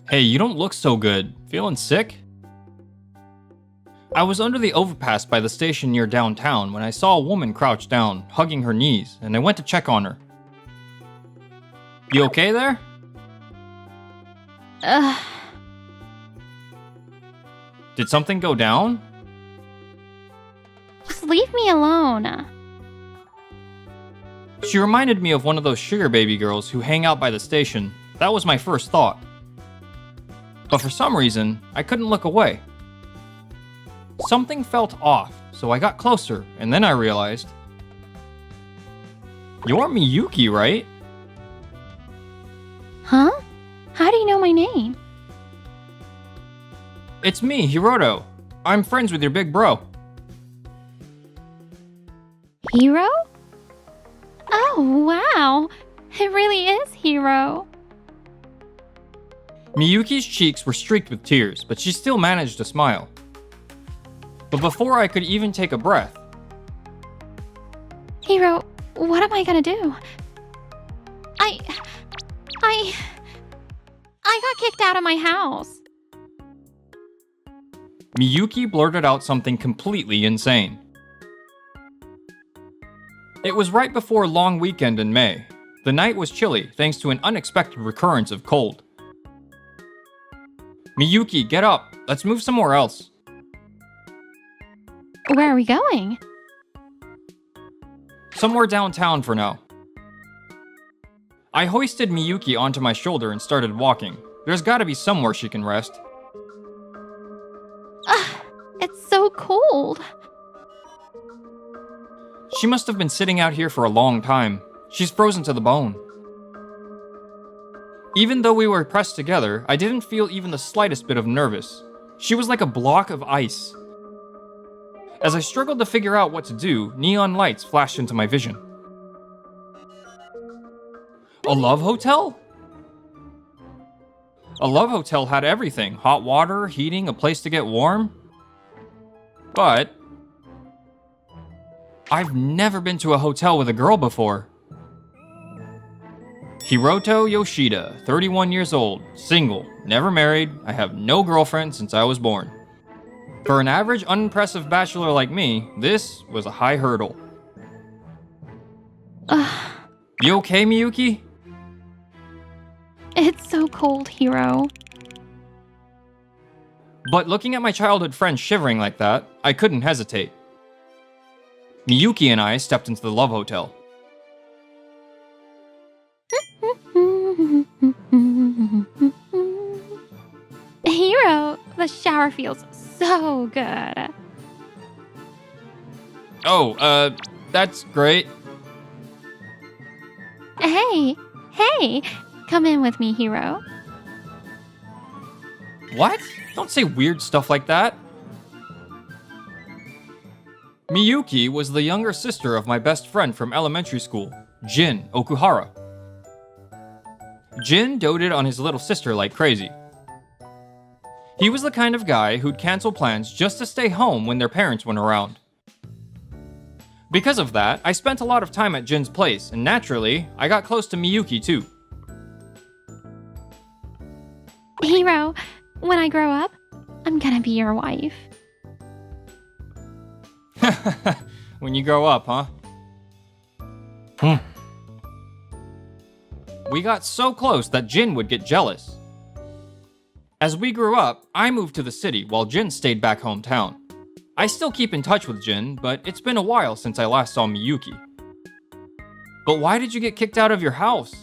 Hey, you don't look so good. Feeling sick? I was under the overpass by the station near downtown when I saw a woman crouched down, hugging her knees, and I went to check on her. You okay there? Ugh. Did something go down? Just leave me alone. She reminded me of one of those sugar baby girls who hang out by the station. That was my first thought. But for some reason, I couldn't look away. Something felt off, so I got closer, and then I realized... You're Miyuki, right? Huh? How do you know my name? It's me, Hiroto. I'm friends with your big bro. Hiro? Oh, wow. It really is Hiro. Miyuki's cheeks were streaked with tears, but she still managed to smile. But before I could even take a breath... Hiro, what am I gonna do? I got kicked out of my house. Miyuki blurted out something completely insane. It was right before a long weekend in May. The night was chilly thanks to an unexpected recurrence of cold. Miyuki, get up. Let's move somewhere else. Where are we going? Somewhere downtown for now. I hoisted Miyuki onto my shoulder and started walking. There's gotta be somewhere she can rest. It's so cold. She must have been sitting out here for a long time. She's frozen to the bone. Even though we were pressed together, I didn't feel even the slightest bit of nervous. She was like a block of ice. As I struggled to figure out what to do, neon lights flashed into my vision. A love hotel? A love hotel had everything. Hot water, heating, a place to get warm. But... I've never been to a hotel with a girl before. Hiroto Yoshida, 31 years old, single, never married, I have no girlfriend since I was born. For an average, unimpressive bachelor like me, this was a high hurdle. You okay, Miyuki? It's so cold, Hiro. But looking at my childhood friend shivering like that, I couldn't hesitate. Miyuki and I stepped into the love hotel. Hiro, the shower feels so good. Oh, that's great. Hey, come in with me, Hiro. What? Don't say weird stuff like that. Miyuki was the younger sister of my best friend from elementary school, Jin Okuhara. Jin doted on his little sister like crazy. He was the kind of guy who'd cancel plans just to stay home when their parents weren't around. Because of that, I spent a lot of time at Jin's place, and naturally, I got close to Miyuki too. Hiro, when I grow up, I'm gonna be your wife. When you grow up, huh? We got so close that Jin would get jealous. As we grew up, I moved to the city while Jin stayed back hometown. I still keep in touch with Jin, but it's been a while since I last saw Miyuki. But why did you get kicked out of your house?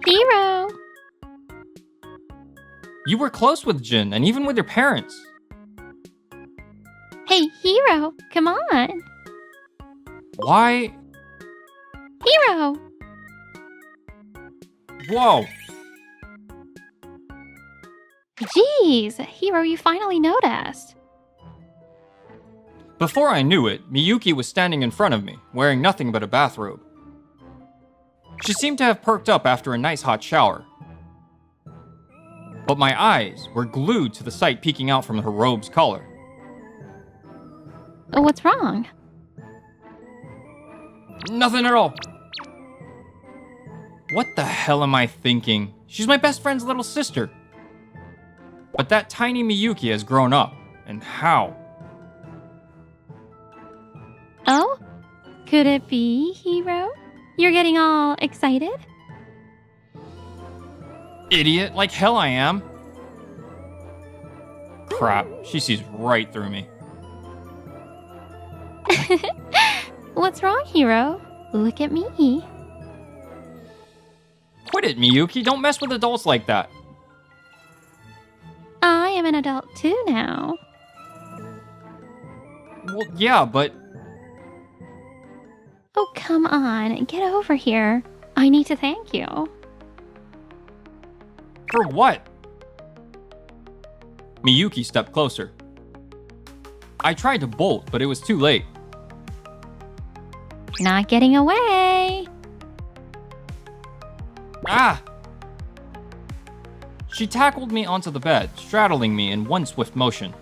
Hiro! You were close with Jin, and even with your parents. Hey, Hiro, come on. Why? Hiro! Whoa! Jeez, Hiro, you finally noticed. Before I knew it, Miyuki was standing in front of me, wearing nothing but a bathrobe. She seemed to have perked up after a nice hot shower. But my eyes were glued to the sight peeking out from her robe's collar. What's wrong? Nothing at all. What the hell am I thinking? She's my best friend's little sister. But that tiny Miyuki has grown up. And how? Oh? Could it be, Hero? You're getting all excited? Idiot, like hell I am. Crap, she sees right through me. What's wrong, Hero? Look at me. Quit it, Miyuki. Don't mess with adults like that. I am an adult too now. Well, yeah, but... Oh, come on. Get over here. I need to thank you. For what? Miyuki stepped closer. I tried to bolt, but it was too late. Not getting away. Ah! She tackled me onto the bed, straddling me in one swift motion.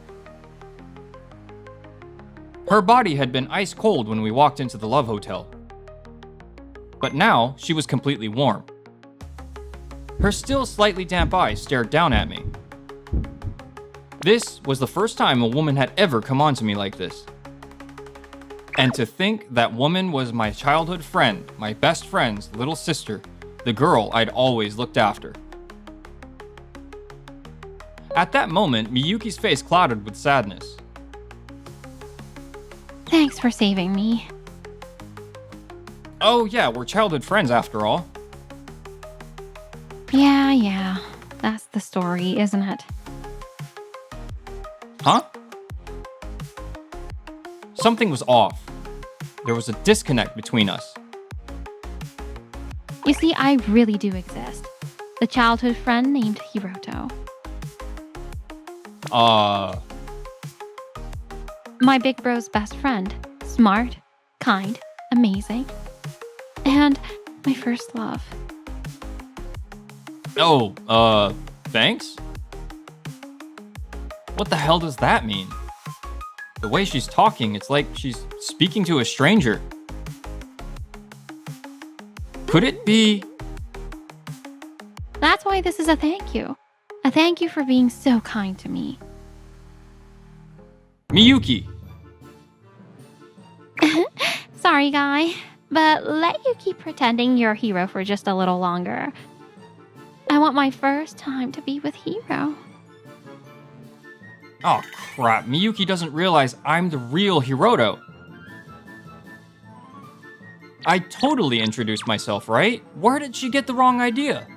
Her body had been ice cold when we walked into the Love Hotel. But now, she was completely warm. Her still slightly damp eyes stared down at me. This was the first time a woman had ever come on to me like this. And to think that woman was my childhood friend, my best friend's little sister, the girl I'd always looked after. At that moment, Miyuki's face clouded with sadness. Thanks for saving me. Oh yeah, we're childhood friends after all. Yeah. That's the story, isn't it? Huh? Something was off. There was a disconnect between us. You see, I really do exist. The childhood friend named Hiroto. My big bro's best friend. Smart, kind, amazing. And my first love. Oh, thanks? What the hell does that mean? The way she's talking, it's like she's speaking to a stranger. Could it be? That's why this is a thank you. A thank you for being so kind to me. Miyuki! Sorry, guy, but let you keep pretending you're a hero for just a little longer. I want my first time to be with Hero. Oh crap, Miyuki doesn't realize I'm the real Hiroto. I totally introduced myself, right? Where did she get the wrong idea?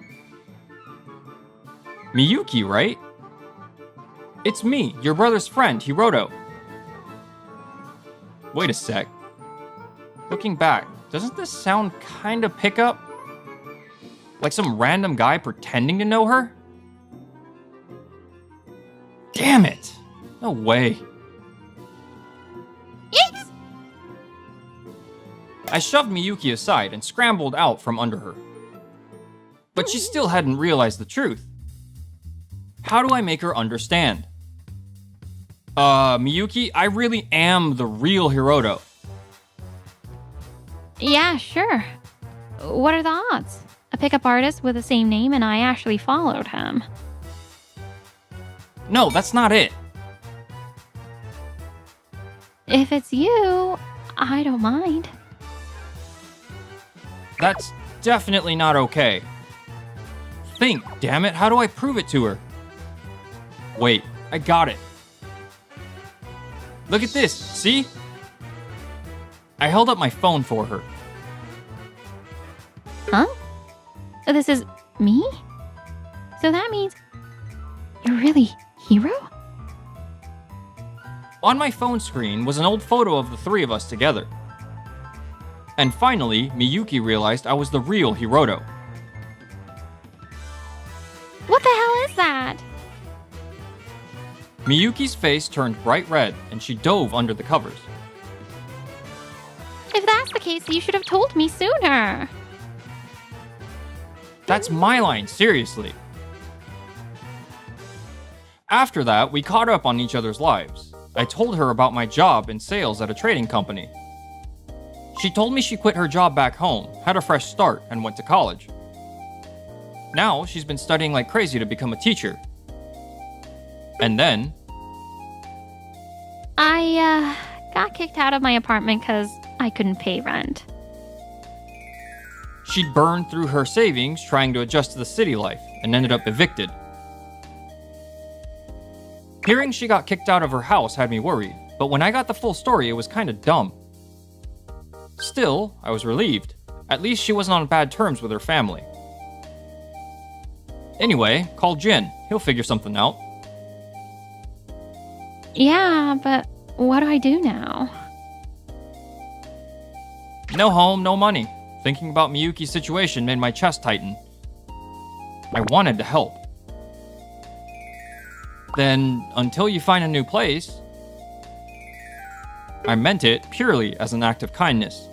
Miyuki, right? It's me, your brother's friend, Hiroto. Wait a sec. Looking back, doesn't this sound kinda pick up? Like some random guy pretending to know her? Damn it! No way. Yes! I shoved Miyuki aside and scrambled out from under her. But she still hadn't realized the truth. How do I make her understand? Miyuki, I really am the real Hiroto. Yeah, sure. What are the odds? A pickup artist with the same name and I actually followed him. No, that's not it. If it's you, I don't mind. That's definitely not okay. Think, damn it, how do I prove it to her? Wait, I got it. Look at this, see? I held up my phone for her. Huh? This is me? So that means you're really Hero? On my phone screen was an old photo of the three of us together. And finally, Miyuki realized I was the real Hiroto. What the hell is that? Miyuki's face turned bright red and she dove under the covers. If that's the case, you should have told me sooner. That's my line, seriously. After that, we caught up on each other's lives. I told her about my job in sales at a trading company. She told me she quit her job back home, had a fresh start, and went to college. Now she's been studying like crazy to become a teacher. And then, I got kicked out of my apartment because I couldn't pay rent. she'd burned through her savings trying to adjust to the city life and ended up evicted. Hearing she got kicked out of her house had me worried, but when I got the full story, it was kinda dumb. Still, I was relieved. At least she wasn't on bad terms with her family. Anyway, call Jin. He'll figure something out. Yeah, but what do I do now? No home, no money. Thinking about Miyuki's situation made my chest tighten. I wanted to help. Then, until you find a new place, I meant it purely as an act of kindness.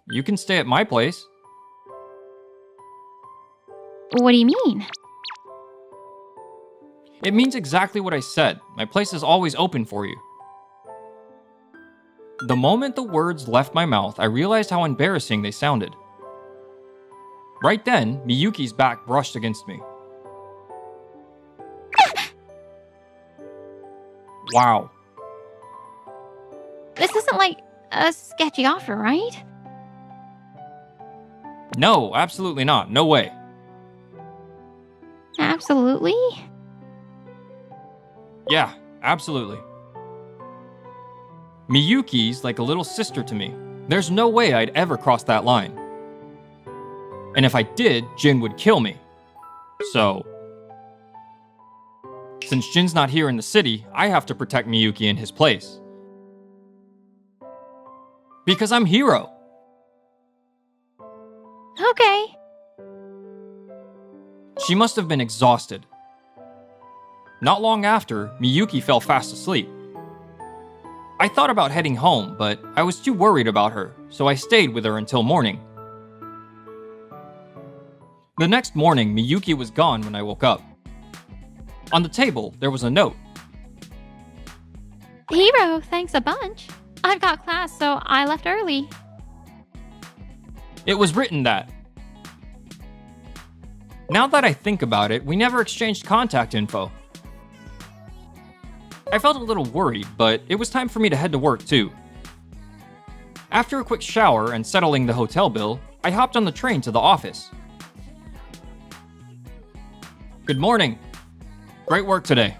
You can stay at my place. What do you mean? It means exactly what I said. My place is always open for you. The moment the words left my mouth, I realized how embarrassing they sounded. Right then, Miyuki's back brushed against me. Wow. This isn't like a sketchy offer, right? No, absolutely not. No way. Absolutely? Yeah, absolutely. Miyuki's like a little sister to me. There's no way I'd ever cross that line. And if I did, Jin would kill me. So, since Jin's not here in the city, I have to protect Miyuki in his place. Because I'm Hiro. Okay. She must have been exhausted. Not long after, Miyuki fell fast asleep. I thought about heading home, but I was too worried about her, so I stayed with her until morning. The next morning, Miyuki was gone when I woke up. On the table, there was a note. Hiro, thanks a bunch. I've got class, so I left early. It was written that. Now that I think about it, we never exchanged contact info. I felt a little worried, but it was time for me to head to work too. After a quick shower and settling the hotel bill, I hopped on the train to the office. Good morning. Great work today.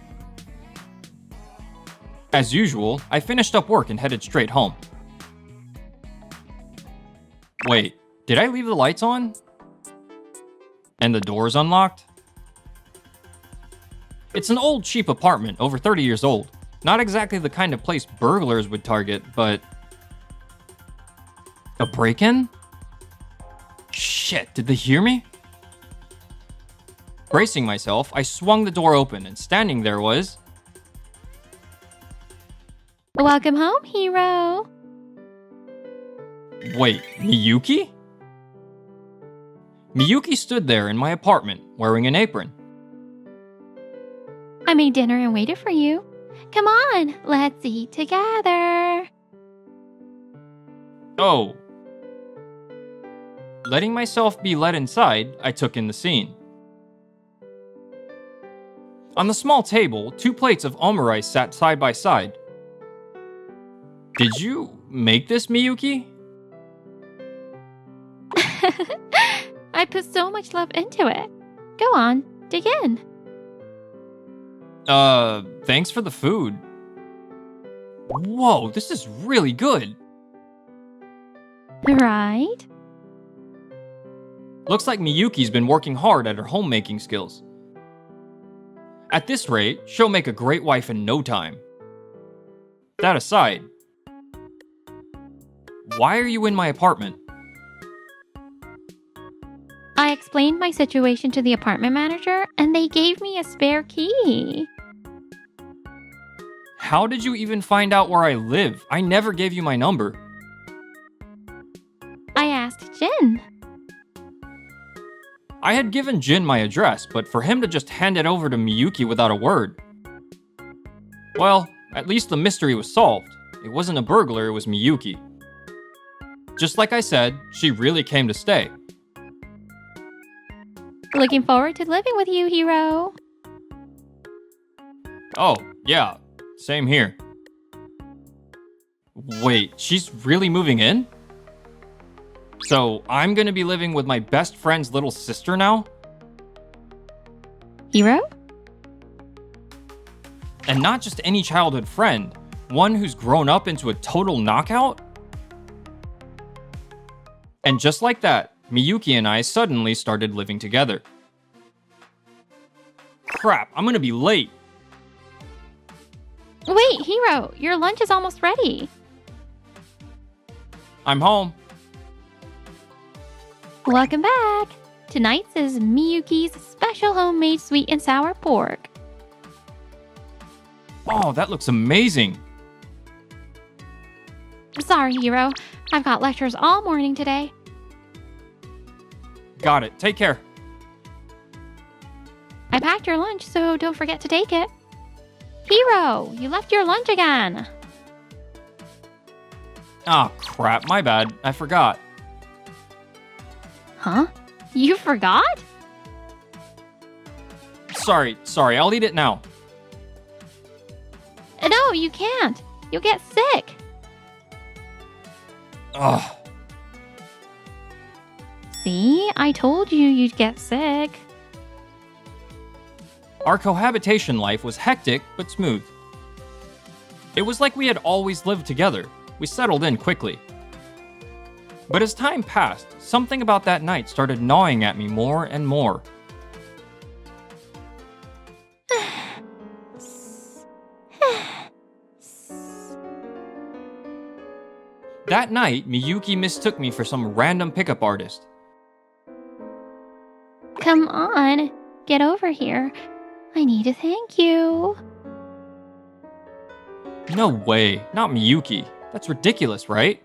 As usual, I finished up work and headed straight home. Wait, did I leave the lights on? And the doors unlocked? It's an old, cheap apartment, over 30 years old. Not exactly the kind of place burglars would target, but... A break-in? Shit, did they hear me? Bracing myself, I swung the door open, and standing there was... Welcome home, Hiro. Wait, Miyuki? Miyuki stood there in my apartment, wearing an apron. I made dinner and waited for you. Come on, let's eat together. Oh. Letting myself be led inside, I took in the scene. On the small table, 2 plates of omurice sat side by side. Did you make this, Miyuki? I put so much love into it. Go on, dig in. Thanks for the food. Whoa, this is really good. Right? Looks like Miyuki's been working hard at her homemaking skills. At this rate, she'll make a great wife in no time. That aside, why are you in my apartment? I explained my situation to the apartment manager, and they gave me a spare key. How did you even find out where I live? I never gave you my number. I asked Jin. I had given Jin my address, but for him to just hand it over to Miyuki without a word. Well, at least the mystery was solved. It wasn't a burglar, it was Miyuki. Just like I said, she really came to stay. Looking forward to living with you, Hiro. Oh, yeah, same here. Wait, she's really moving in? So I'm gonna be living with my best friend's little sister now? Hiro? And not just any childhood friend, one who's grown up into a total knockout? And just like that, Miyuki and I suddenly started living together. Crap, I'm gonna be late. Wait, Hiro, your lunch is almost ready. I'm home. Welcome back. Tonight's is Miyuki's special homemade sweet and sour pork. Oh, that looks amazing. Sorry, Hiro. I've got lectures all morning today. Got it, take care. I packed your lunch, so don't forget to take it. Hiro, you left your lunch again. Ah, crap, my bad, I forgot. Huh? You forgot? Sorry, I'll eat it now. No, you can't. You'll get sick. Ugh. See, I told you you'd get sick. Our cohabitation life was hectic but smooth. It was like we had always lived together. We settled in quickly. But as time passed, something about that night started gnawing at me more and more. That night, Miyuki mistook me for some random pickup artist. Come on, get over here. I need to thank you. No way, not Miyuki. That's ridiculous, right?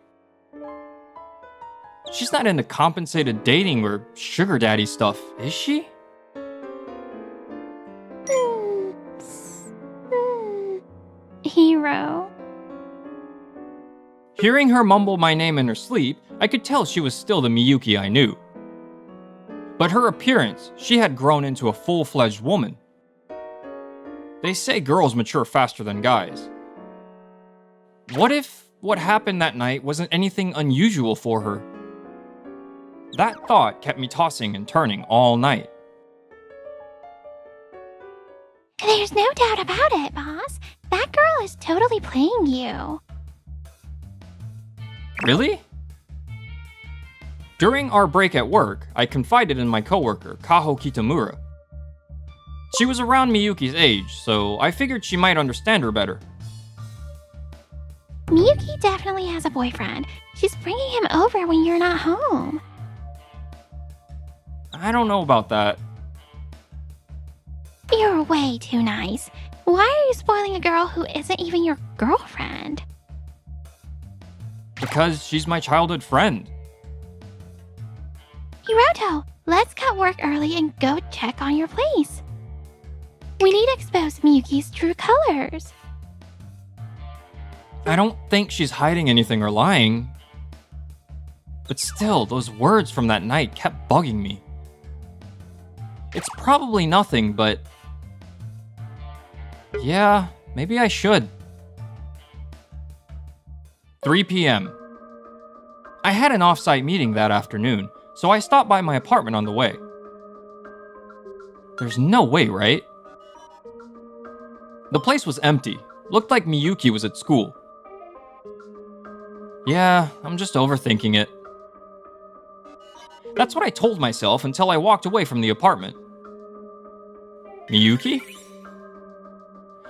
She's not into compensated dating or sugar daddy stuff, is she? Hiro. Hearing her mumble my name in her sleep, I could tell she was still the Miyuki I knew. But her appearance, she had grown into a full-fledged woman. They say girls mature faster than guys. What if what happened that night wasn't anything unusual for her? That thought kept me tossing and turning all night. There's no doubt about it, boss. That girl is totally playing you. Really? During our break at work, I confided in my coworker, Kaho Kitamura. She was around Miyuki's age, so I figured she might understand her better. Miyuki definitely has a boyfriend. She's bringing him over when you're not home. I don't know about that. You're way too nice. Why are you spoiling a girl who isn't even your girlfriend? Because she's my childhood friend. Hiroto, let's cut work early and go check on your place. We need to expose Miyuki's true colors. I don't think she's hiding anything or lying. But still, those words from that night kept bugging me. It's probably nothing, but... yeah, maybe I should. 3 p.m. I had an off-site meeting that afternoon, so I stopped by my apartment on the way. There's no way, right? The place was empty. Looked like Miyuki was at school. Yeah, I'm just overthinking it. That's what I told myself until I walked away from the apartment. Miyuki?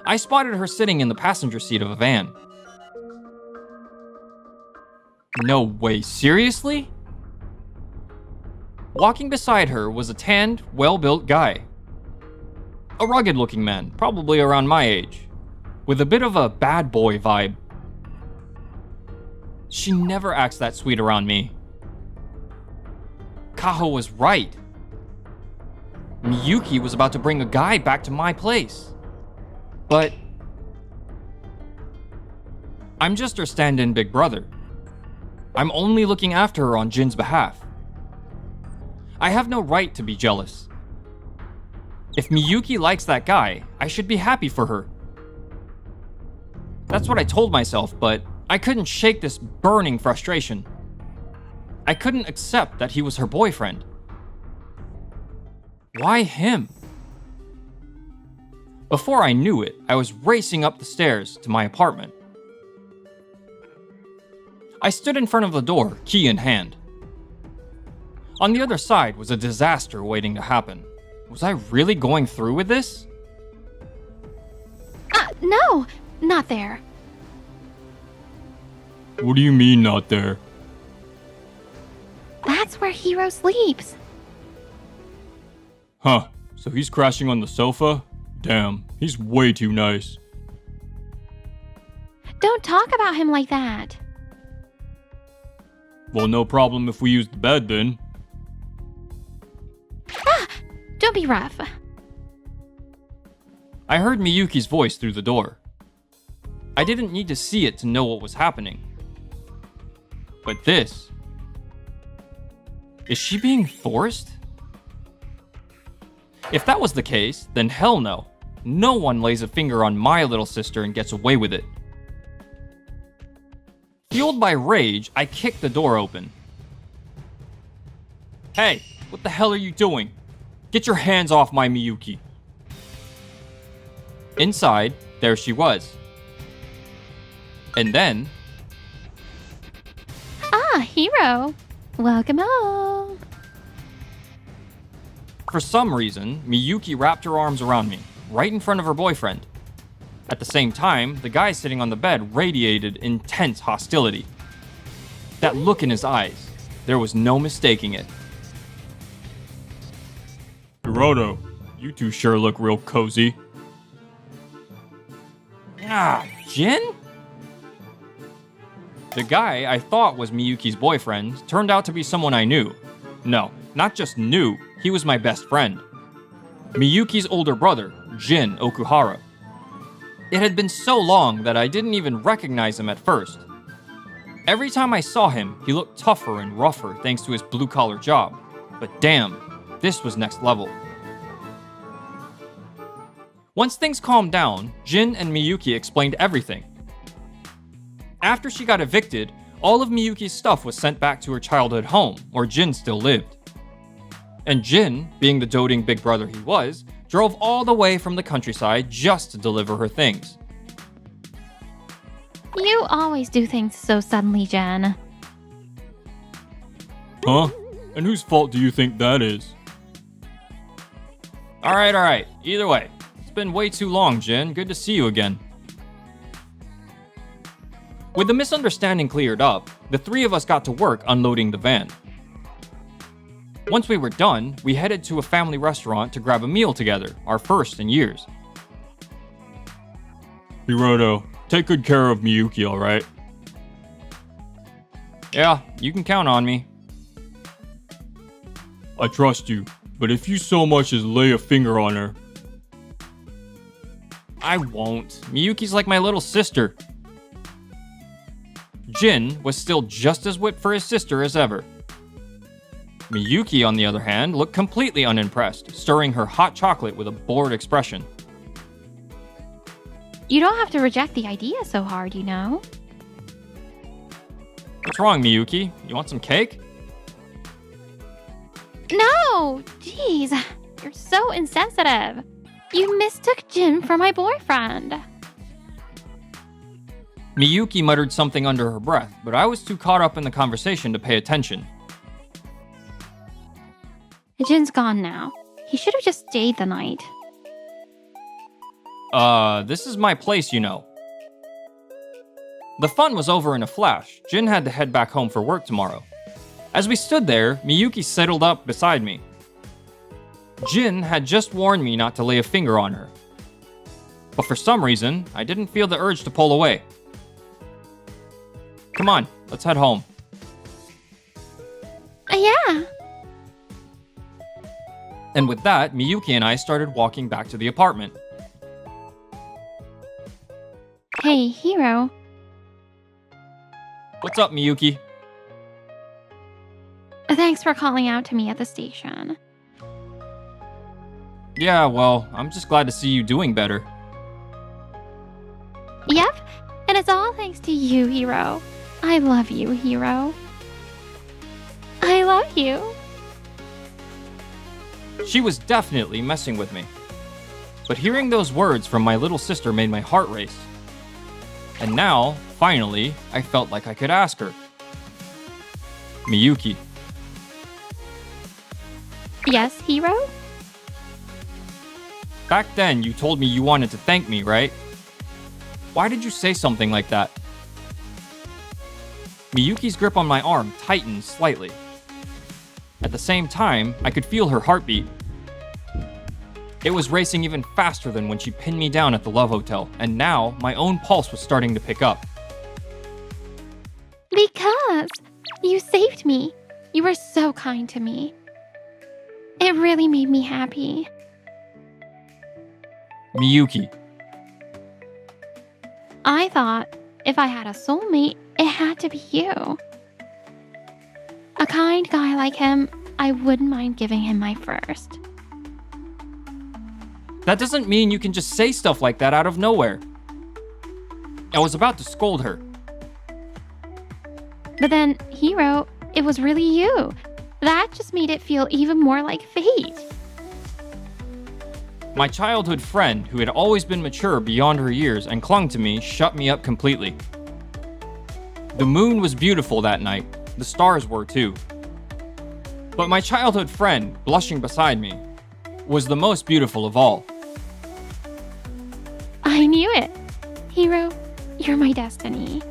I spotted her sitting in the passenger seat of a van. No way, seriously? Walking beside her was a tanned, well-built guy. A rugged-looking man, probably around my age, with a bit of a bad boy vibe. She never acts that sweet around me. Kaho was right. Miyuki was about to bring a guy back to my place. But I'm just her stand-in big brother. I'm only looking after her on Jin's behalf. I have no right to be jealous. If Miyuki likes that guy, I should be happy for her. That's what I told myself, but I couldn't shake this burning frustration. I couldn't accept that he was her boyfriend. Why him? Before I knew it, I was racing up the stairs to my apartment. I stood in front of the door, key in hand. On the other side was a disaster waiting to happen. Was I really going through with this? No, not there. What do you mean, not there? That's where Hiro sleeps. Huh, so he's crashing on the sofa? Damn, he's way too nice. Don't talk about him like that. Well, no problem if we use the bed then. Don't be rough. I heard Miyuki's voice through the door. I didn't need to see it to know what was happening. But this... Is she being forced? If that was the case, then hell no. No one lays a finger on my little sister and gets away with it. Fueled by rage, I kicked the door open. Hey, what the hell are you doing? Get your hands off my Miyuki. Inside, there she was. And then... Ah, Hiro. Welcome home. For some reason, Miyuki wrapped her arms around me, right in front of her boyfriend. At the same time, the guy sitting on the bed radiated intense hostility. That look in his eyes, there was no mistaking it. Hiroto, you two sure look real cozy. Ah, Jin? The guy I thought was Miyuki's boyfriend turned out to be someone I knew. No, not just knew, he was my best friend. Miyuki's older brother, Jin Okuhara. It had been so long that I didn't even recognize him at first. Every time I saw him, he looked tougher and rougher thanks to his blue-collar job. But damn, this was next level. Once things calmed down, Jin and Miyuki explained everything. After she got evicted, all of Miyuki's stuff was sent back to her childhood home, where Jin still lived. And Jin, being the doting big brother he was, drove all the way from the countryside just to deliver her things. You always do things so suddenly, Jen. Huh? And whose fault do you think that is? Alright. Either way, it's been way too long, Jin. Good to see you again. With the misunderstanding cleared up, the three of us got to work unloading the van. Once we were done, we headed to a family restaurant to grab a meal together, our first in years. Hiroto, take good care of Miyuki, alright? Yeah, you can count on me. I trust you, but if you so much as lay a finger on her... I won't. Miyuki's like my little sister. Jin was still just as whipped for his sister as ever. Miyuki, on the other hand, looked completely unimpressed, stirring her hot chocolate with a bored expression. You don't have to reject the idea so hard, you know? What's wrong, Miyuki? You want some cake? No! Jeez, you're so insensitive. You mistook Jin for my boyfriend. Miyuki muttered something under her breath, but I was too caught up in the conversation to pay attention. Jin's gone now. He should have just stayed the night. This is my place, you know. The fun was over in a flash. Jin had to head back home for work tomorrow. As we stood there, Miyuki settled up beside me. Jin had just warned me not to lay a finger on her. But for some reason, I didn't feel the urge to pull away. Come on, let's head home. Yeah. And with that, Miyuki and I started walking back to the apartment. Hey, Hiro. What's up, Miyuki? Thanks for calling out to me at the station. Yeah, well, I'm just glad to see you doing better. Yep, and it's all thanks to you, Hero. I love you, Hero. I love you. She was definitely messing with me. But hearing those words from my little sister made my heart race. And now, finally, I felt like I could ask her. Miyuki, Yes, Hero? back then you told me you wanted to thank me, right? Why did you say something like that? Miyuki's grip on my arm tightened slightly. At the same time, I could feel her heartbeat. It was racing even faster than when she pinned me down at the Love Hotel, and now my own pulse was starting to pick up. Because you saved me. You were so kind to me. It really made me happy. Miyuki, I thought if I had a soulmate, it had to be you. A kind guy like him, I wouldn't mind giving him my first. that doesn't mean you can just say stuff like that out of nowhere. I was about to scold her. But then, Hero, it was really you. That just made it feel even more like fate. My childhood friend, who had always been mature beyond her years and clung to me, shut me up completely. The moon was beautiful that night. The stars were too. But my childhood friend, blushing beside me, was the most beautiful of all. I knew it. Hero, you're my destiny.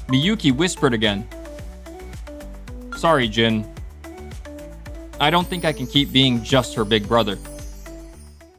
Miyuki whispered again. Sorry, Jin. I don't think I can keep being just her big brother.